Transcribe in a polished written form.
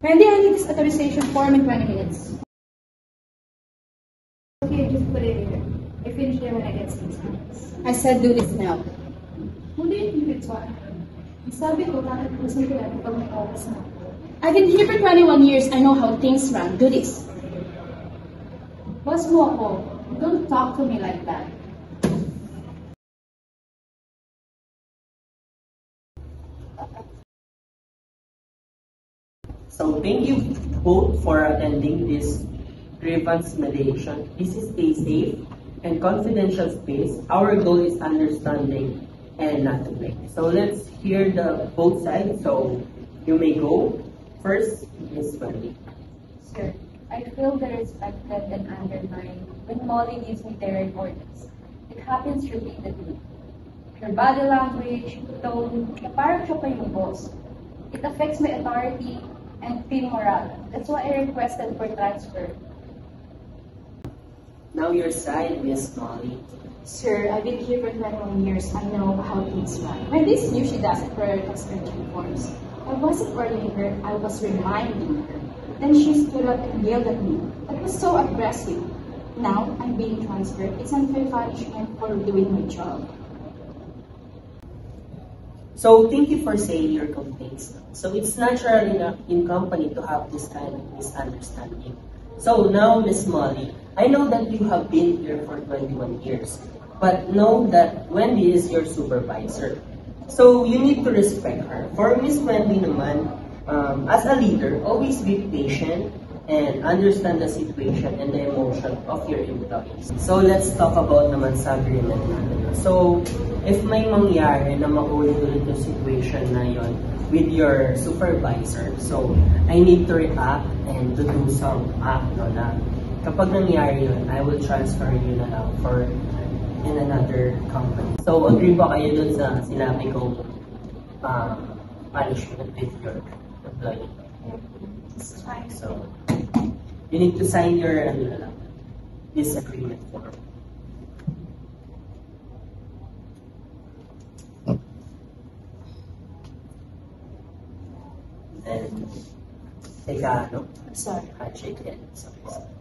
Randy, I need this authorization form in 20 minutes. Okay, just put it here. I finish it when I get 6 minutes. I said do this now. Who do you think it's why? Sabi ko, bakit gusto ko yan pag may oras na? I've been here for 21 years. I know how things run. Do this. Boss mo ako. Don't talk to me like that. So thank you both for attending this grievance mediation. This is a safe and confidential space. Our goal is understanding and not to blame. So let's hear the both sides. So you may go first, Ms. Wendy. Sir, I feel disrespected and undermined when Molly gives me direct orders. It happens repeatedly. Her body language, tone, na parang siya pa yung boss. It affects my authority and team morale. That's why I requested for transfer. Now your side, Ms. Molly. Sir, I've been here for 21 years. I know how things run. When this knew she doesn't prioritize urgent forms, I wasn't ordering her, I was reminding her. Then she stood up and yelled at me. That was so aggressive. Now I'm being transferred. It's unfair punishment for doing my job. So thank you for saying your complaints. So it's natural in company to have this kind of misunderstanding. So now, Ms. Molly, I know that you have been here for 21 years, but know that Wendy is your supervisor. So you need to respect her. For Ms. Wendy naman, as a leader, always be patient and understand the situation and the emotion of your employees. So let's talk about naman sa agreement natin. So if may mangyari na maulit-ulit yung situation na yon with your supervisor, so I need to react and to do some act na kapag nangyari yun, I will transfer you na lang for in another company. So agree ba kayo dun sa sinabi kong punishment with your employee? So you need to sign your disagreement form. And take a Sorry. handshake and something.